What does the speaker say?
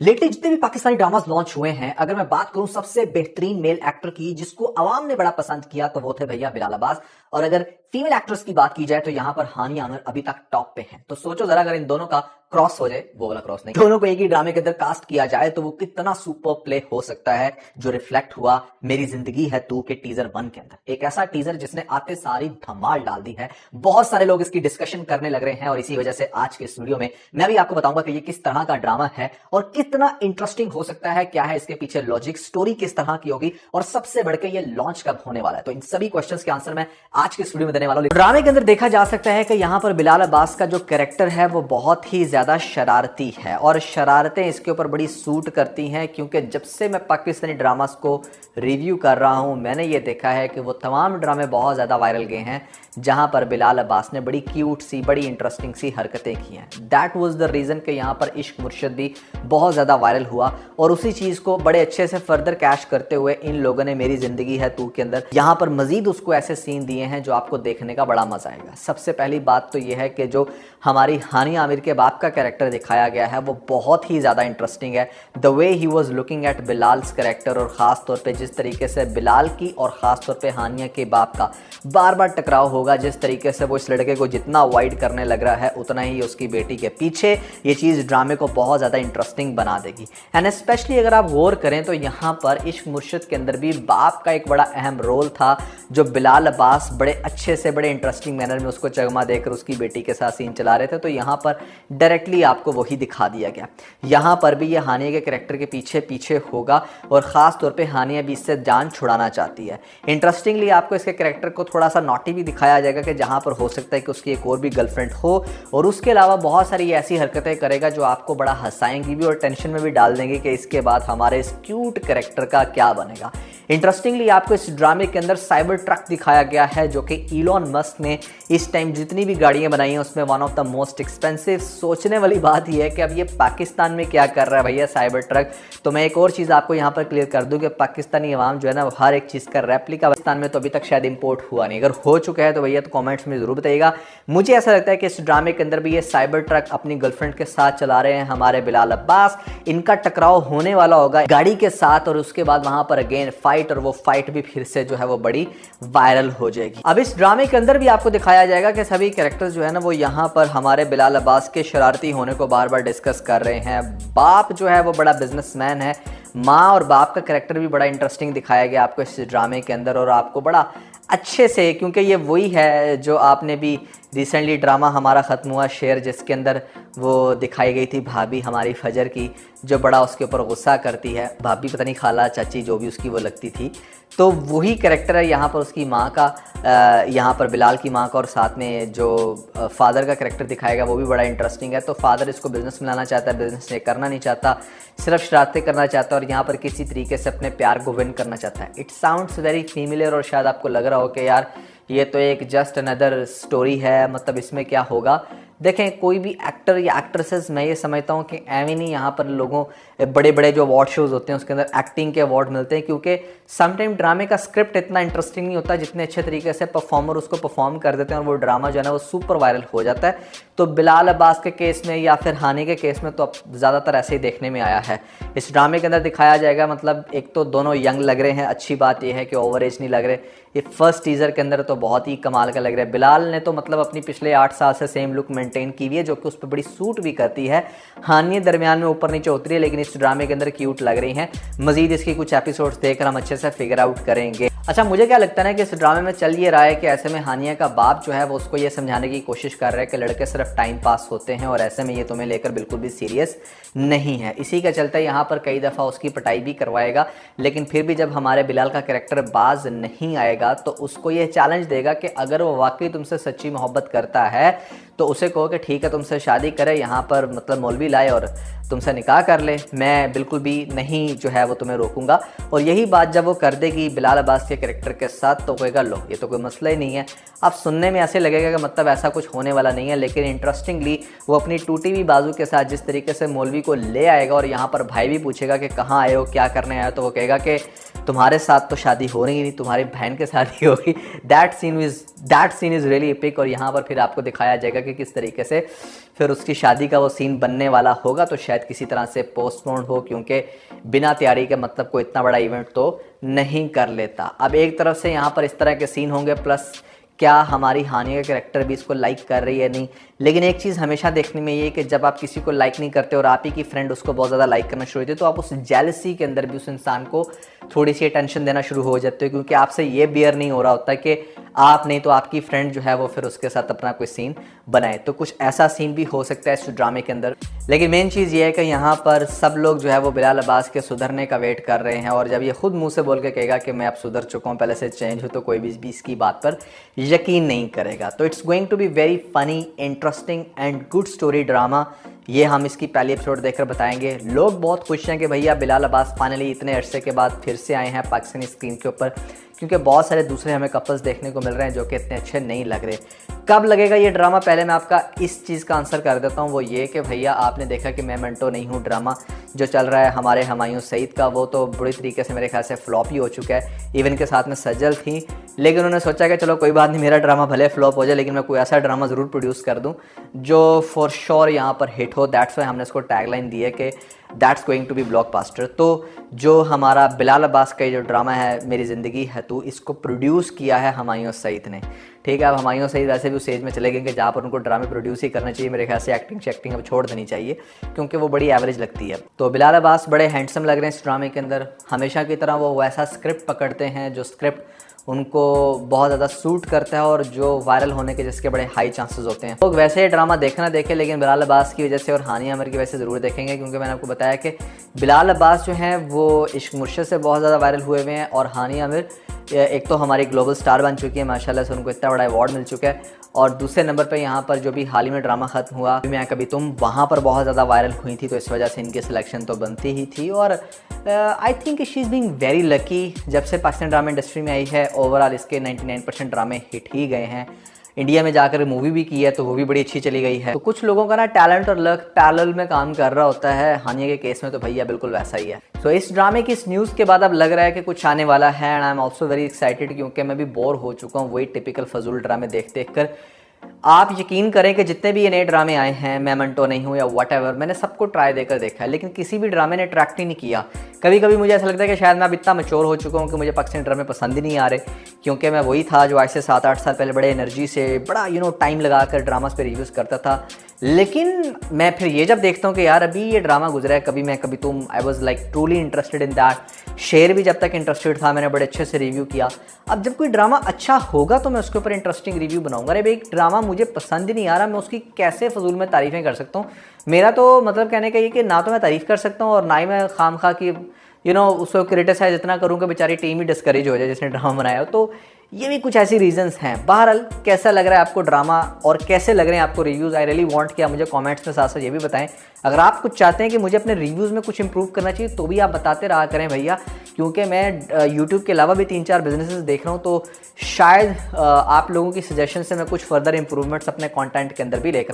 Latest जितने भी Pakistani dramas launch हुए हैं, अगर मैं बात करूं सबसे बेहतरीन मेल एक्टर की जिसको अवाम ने बड़ा पसंद किया तो वो थे भैया बिलाल अब्बास। और अगर फीमेल एक्ट्रेस की बात की जाए तो यहां पर हानिया आमिर अभी तक टॉप पे हैं। तो सोचो जरा, अगर इन दोनों का क्रॉस हो जाए, वो वाला क्रॉस नहीं, दोनों को एक ही ड्रामे के अंदर कास्ट किया जाए तो वो कितना सुपर प्ले हो सकता है, जो रिफ्लेक्ट हुआ मेरी जिंदगी है तू के टीजर 1 के अंदर। एक ऐसा टीजर जिसने आते सारी धमाल डाल दी है। बहुत सारे लोग इसकी डिस्कशन करने लग रहे हैं और इसी वजह से आज के इस वीडियो में मैं भी आपको बताऊंगा कि ये किस तरह का ड्रामा है और कितना इंटरेस्टिंग हो सकता है, क्या है इसके पीछे लॉजिक, स्टोरी किस तरह की होगी और सबसे बढ़कर ये लॉन्च कब होने वाला है। तो इन सभी क्वेश्चंस के आंसर मैं आज के इस वीडियो में देने वाला हूं। ड्रामे के अंदर देखा जा सकता है कि यहां पर बिलाल अब्बास का जो कैरेक्टर है वो बहुत ही ज्यादा शरारती है और शरारतें इसके ऊपर बड़ी सूट करती हैं, क्योंकि जब से मैं पाकिस्तानी ड्रामास को रिव्यू कर रहा हूं मैंने ये देखा है कि वो तमाम ड्रामे बहुत ज्यादा वायरल गए हैं जहां पर बिलाल अब्बास ने बड़ी क्यूट सी, बड़ी इंटरेस्टिंग सी हरकतें की हैं। दैट वाज द रीजन कि यहां पर इश्क मुर्शद भी बहुत ज़्यादा वायरल हुआ और उसी चीज़ को बड़े अच्छे से फर्दर कैश करते हुए इन लोगों ने मेरी ज़िंदगी है तू के अंदर यहाँ पर मजीद उसको ऐसे सीन दिए हैं जो आपको देखने का बड़ा मज़ा आएगा। सबसे पहली बात तो यह है कि जो हमारी हानिया आमिर के बाप का कैरेक्टर दिखाया गया है वो बहुत ही ज़्यादा इंटरेस्टिंग है। The way he was looking at Bilal's character, और ख़ास तौर पर जिस तरीके से बिलाल की और ख़ास तौर पर हानिया के बाप का बार बार टकराव होगा, जिस तरीके से वो इस लड़के को जितना अवॉइड करने लग रहा है उतना ही उसकी बेटी के पीछे, ये चीज़ ड्रामे को बहुत ज़्यादा इंटरेस्टिंग बना देगी। एंड स्पेशली अगर आप गौर करें तो यहाँ पर इश्क मुर्शद के अंदर भी बाप का एक बड़ा अहम रोल था, जो बिलाल अब्बास बड़े अच्छे से, बड़े इंटरेस्टिंग मैनर में उसको चगमा देकर उसकी बेटी के साथ सीन चला रहे थे। तो यहाँ पर डायरेक्टली आपको वही दिखा दिया गया। यहाँ पर भी ये हानिया के कैरेक्टर के पीछे पीछे होगा और ख़ास तौर पे हानिया भी इससे जान छुड़ाना चाहती है। इंटरेस्टिंगली आपको इसके कैरेक्टर को थोड़ा सा नॉटी भी दिखाया जाएगा कि जहाँ पर हो सकता है कि उसकी एक और भी गर्लफ्रेंड हो, और उसके अलावा बहुत सारी ऐसी हरकतें करेगा जो आपको बड़ा हंसाएंगी भी और टेंशन में भी डाल देंगे कि इसके बाद हमारे इस क्यूट कैरेक्टर का क्या बनेगा। इंटरेस्टिंगली आपको इस ड्रामे के अंदर साइबर ट्रक दिखाया गया है, जो कि इलॉन मस्क ने इस टाइम जितनी भी गाड़ियां बनाई हैं उसमें one of the most expensive. सोचने वाली बात यह है कि अब ये पाकिस्तान में क्या कर रहा है भैया साइबर ट्रक। तो मैं एक और चीज़ आपको यहाँ पर क्लियर कर दूं कि पाकिस्तानी अवाम जो है ना, हर एक चीज़ का रेप्लिका पाकिस्तान में तो अभी तक शायद इंपोर्ट हुआ नहीं। अगर हो चुका है तो भैया तो कॉमेंट्स में ज़रूर बताइएगा। मुझे ऐसा लगता है कि इस ड्रामे के अंदर भी ये साइबर ट्रक अपनी गर्लफ्रेंड के साथ चला रहे हैं हमारे बिलाल अब्बास। इनका टकराव होने वाला होगा गाड़ी के साथ और उसके बाद वहां पर अगेन फाइट, और वो फाइट भी फिर से जो है वो बड़ी वायरल हो जाएगी। अब इस ड्रामे के अंदर भी आपको दिखाया जाएगा कि सभी कैरेक्टर्स जो है ना वो यहाँ पर हमारे बिलाल अब्बास के शरारती होने को बार बार डिस्कस कर रहे हैं। बाप जो है वो बड़ा बिजनेसमैन है, माँ और बाप का कैरेक्टर भी बड़ा इंटरेस्टिंग दिखाया गया आपको इस ड्रामे के अंदर, और आपको बड़ा अच्छे से, क्योंकि ये वही है जो आपने भी रिसेंटली ड्रामा हमारा ख़त्म हुआ शेर, जिसके अंदर वो दिखाई गई थी भाभी हमारी फजर की, जो बड़ा उसके ऊपर गुस्सा करती है। भाभी पता नहीं खाला चाची जो भी उसकी वो लगती थी, तो वही कैरेक्टर है यहाँ पर उसकी माँ का, यहाँ पर बिलाल की माँ का, और साथ में जो फादर का कैरेक्टर दिखाएगा वो भी बड़ा इंटरेस्टिंग है। तो फादर इसको बिजनेस में लाना चाहता है, बिजनेस ये करना नहीं चाहता, सिर्फ शरारतें करना चाहता है और यहाँ पर किसी तरीके से अपने प्यार को विन करना चाहता है। इट साउंड्स वेरी फीमिलियर और शायद आपको लग रहा हो कि यार ये तो एक जस्ट अनदर स्टोरी है, मतलब इसमें क्या होगा। देखें, कोई भी एक्टर या एक्ट्रेसेस, मैं ये समझता हूँ कि एवं नहीं यहाँ पर लोगों बड़े बड़े जो अवार्ड शोज़ होते हैं उसके अंदर एक्टिंग के अवार्ड मिलते हैं, क्योंकि समटाइम ड्रामे का स्क्रिप्ट इतना इंटरेस्टिंग नहीं होता जितने अच्छे तरीके से परफॉर्मर उसको परफॉर्म कर देते हैं और वो ड्रामा जो है ना वो सुपर वायरल हो जाता है। तो बिलाल अब्बास के केस में या फिर हानि के केस में तो अब ज़्यादातर ऐसे ही देखने में आया है। इस ड्रामे के अंदर दिखाया जाएगा, मतलब एक तो दोनों यंग लग रहे हैं, अच्छी बात यह है कि ओवर एज नहीं लग रहे। ये फर्स्ट टीज़र के अंदर तो बहुत ही कमाल का लग रहा है। बिलाल ने तो मतलब अपनी पिछले 8 साल से सेम लुक मेंटेन की हुई है, जो कि उस पर बड़ी सूट भी करती है। हानिया दरमियान में ऊपर नीचे उतरी है, लेकिन इस ड्रामे के अंदर क्यूट लग रही हैं। मजीद इसकी कुछ एपिसोड्स देखकर हम अच्छे से फिगर आउट करेंगे। अच्छा, मुझे क्या लगता है ना कि इस ड्रामे में चल ये रहा है कि ऐसे में हानिया का बाप जो है वो उसको ये समझाने की कोशिश कर रहा है कि लड़के सिर्फ टाइम पास होते हैं और ऐसे में ये तुम्हें लेकर बिल्कुल भी सीरियस नहीं है। इसी का चलता है यहाँ पर कई दफ़ा उसकी पिटाई भी करवाएगा, लेकिन फिर भी जब हमारे बिलाल का कैरेक्टर बाज नहीं आएगा तो उसको ये चैलेंज देगा कि अगर वो वाकई तुमसे सच्ची मोहब्बत करता है तो उसे कहो कि ठीक है तुमसे शादी करे, यहाँ पर मतलब मौलवी लाए और तुमसे निकाह कर ले, मैं बिल्कुल भी नहीं जो है वो तुम्हें रोकूंगा। और यही बात जब वो कर देगी बिलाल अब्बास के कैरेक्टर के साथ तो कहेगा लो ये तो कोई मसला ही नहीं है। अब सुनने में ऐसे लगेगा कि मतलब ऐसा कुछ होने वाला नहीं है, लेकिन इंटरेस्टिंगली वो अपनी टूटी हुई बाजू के साथ जिस तरीके से मौलवी को ले आएगा और यहाँ पर भाई भी पूछेगा कि कहाँ आए हो, क्या करने आए हो, तो वो कहेगा कि तुम्हारे साथ तो शादी हो रही नहीं, तुम्हारी बहन के साथ ही होगी। That scene is really epic. और यहाँ पर फिर आपको दिखाया जाएगा कि किस तरीके से फिर उसकी शादी का वो सीन बनने वाला होगा, तो शायद किसी तरह से पोस्टपोन हो, क्योंकि बिना तैयारी के मतलब कोई इतना बड़ा इवेंट तो नहीं कर लेता। अब एक तरफ से यहाँ पर इस तरह के सीन होंगे, प्लस क्या हमारी हानिया का कैरेक्टर भी इसको लाइक कर रही है नहीं। लेकिन एक चीज़ हमेशा देखने में ये है कि जब आप किसी को लाइक नहीं करते और आप ही की फ्रेंड उसको बहुत ज़्यादा लाइक करना शुरू होती है, तो आप उस जेलसी के अंदर भी उस इंसान को थोड़ी सी टेंशन देना शुरू हो जाते हो, क्योंकि आपसे ये बियर नहीं हो रहा होता कि आप नहीं तो आपकी फ्रेंड जो है वो फिर उसके साथ अपना कोई सीन बनाए। तो कुछ ऐसा सीन भी हो सकता है इस ड्रामे के अंदर। लेकिन मेन चीज़ ये है कि यहाँ पर सब लोग जो है वो बिलाल अब्बास के सुधरने का वेट कर रहे हैं, और जब ये खुद मुंह से बोल के कहेगा कि मैं अब सुधर चुका हूँ, पहले से चेंज हूँ, तो कोई भी इसकी बात पर यकीन नहीं करेगा। तो it's going to be very funny, interesting and good story drama. ये हम इसकी पहली एपिसोड देखकर बताएंगे। लोग बहुत खुश हैं कि भैया बिलाल अब्बास फाइनली इतने अरसे के बाद फिर से आए हैं पाकिस्तानी स्क्रीन के ऊपर, क्योंकि बहुत सारे दूसरे हमें कपल्स देखने को मिल रहे हैं जो कि इतने अच्छे नहीं लग रहे। कब लगेगा ये ड्रामा, पहले मैं आपका इस चीज़ का आंसर कर देता हूँ। वो ये कि भैया आपने देखा कि मैं मेंटो नहीं हूँ ड्रामा जो चल रहा है हमारे हुमायूं सईद का, वो तो बुरी तरीके से मेरे ख्याल से फ्लॉप ही हो चुका है। इवन के साथ में सजल थी, लेकिन उन्होंने सोचा कि चलो कोई बात नहीं, मेरा ड्रामा भले फ्लॉप हो जाए लेकिन मैं कोई ऐसा ड्रामा ज़रूर प्रोड्यूस कर दूँ जो फॉर श्योर यहाँ पर हिट हो। दैट्स वाई हमने इसको टैगलाइन दी है कि that's going to be blockbuster. तो जो हमारा बिलाल अब्बास का जो ड्रामा है मेरी ज़िंदगी है तू, इसको प्रोड्यूस किया है हुमायूं सईद ने। ठीक है, अब हुमायूं सईद वैसे भी उस एज में चले गए कि जहाँ पर उनको ड्रामे प्रोड्यूस ही करना चाहिए। मेरे ख्याल से एक्टिंग अब छोड़ देनी चाहिए, क्योंकि वो बड़ी एवरेज लगती है। तो बिलाल अब्बास बड़े हैंडसम लग रहे हैं इस ड्रामे के अंदर। हमेशा की तरह वो वैसा स्क्रिप्ट पकड़ते हैं जो स्क्रिप्ट उनको बहुत ज़्यादा सूट करता है और जो वायरल होने के जिसके बड़े हाई चांसेस होते हैं। लोग वैसे ये ड्रामा देखना देखें, लेकिन बिलाल अब्बास की वजह से और हानिया आमिर की वजह से ज़रूर देखेंगे, क्योंकि मैंने आपको बताया कि बिलाल अब्बास जो हैं वो इश्क मुर्शिद से बहुत ज़्यादा वायरल हुए हुए हैं, और हानिया आमिर एक तो हमारी ग्लोबल स्टार बन चुकी है माशाल्लाह से, उनको इतना बड़ा अवार्ड मिल चुका है। और दूसरे नंबर पे यहाँ पर जो भी हाल ही में ड्रामा ख़त्म हुआ मैं कभी तुम, वहाँ पर बहुत ज़्यादा वायरल हुई थी, तो इस वजह से इनकी सिलेक्शन तो बनती ही थी। और I think she is being very lucky, जब से पाकिस्तान ड्रामा इंडस्ट्री में आई है ओवरऑल इसके 99% ड्रामे हिट ही गए हैं। इंडिया में जाकर मूवी भी की है तो वो भी बड़ी अच्छी चली गई है। तो कुछ लोगों का ना टैलेंट और लक पैरेलल में काम कर रहा होता है, हानिया के केस में तो भैया बिल्कुल वैसा ही है। तो इस ड्रामे की इस न्यूज़ के बाद अब लग रहा है कि कुछ आने वाला है, and I am also very excited, क्योंकि मैं भी बोर हो चुका हूँ वही टिपिकल फजूल ड्रामे देख देख कर। आप यकीन करें कि जितने भी ये नए ड्रामे आए हैं, मैं मेंटो नहीं हूँ या व्हाटएवर, मैंने सबको ट्राई देकर देखा है, लेकिन किसी भी ड्रामे ने अट्रैक्ट ही नहीं किया। कभी कभी मुझे ऐसा लगता है कि शायद मैं अब इतना मैच्योर हो चुका हूँ कि मुझे पाकिस्तानी ड्रामे पसंद ही नहीं आ रहे, क्योंकि मैं वही था जो आज से 7-8 साल पहले बड़े एनर्जी से बड़ा टाइम लगाकर ड्रामास पे रिव्यूज़ करता था। लेकिन मैं फिर ये जब देखता हूँ कि यार अभी ये ड्रामा गुजरा है कभी मैं कभी तुम, I was like truly interested in that. शेर भी जब तक इंटरेस्टेड था मैंने बड़े अच्छे से रिव्यू किया। अब जब कोई ड्रामा अच्छा होगा तो मैं उसके ऊपर इंटरेस्टिंग रिव्यू बनाऊंगा। अरे भाई एक ड्रामा मुझे पसंद ही नहीं आ रहा, मैं उसकी कैसे फजूल में तारीफ़ें कर सकता हूँ। मेरा तो मतलब कहने का ये कि ना तो मैं तारीफ़ कर सकता हूँ और ना ही मैं खाम खा की उसको क्रिटिसाइज इतना करूँ कि बेचारी टीम ही डिस्करेज हो जाए जिसने ड्रामा बनाया हो। तो ये भी कुछ ऐसी रीजंस हैं। बहरहाल कैसा लग रहा है आपको ड्रामा और कैसे लग रहे हैं आपको रिव्यूज़, आई रियली वांट कि आप मुझे कमेंट्स में साथ साथ ये भी बताएं। अगर आप कुछ चाहते हैं कि मुझे अपने रिव्यूज़ में कुछ इंप्रूव करना चाहिए तो भी आप बताते रहा करें भैया, क्योंकि मैं यूट्यूब के अलावा भी 3-4 बिजनेसेस देख रहा हूँ, तो शायद आप लोगों की सजेशन से मैं कुछ फर्दर इंप्रूवमेंट्स अपने कंटेंट के अंदर भी लेकर आऊँ।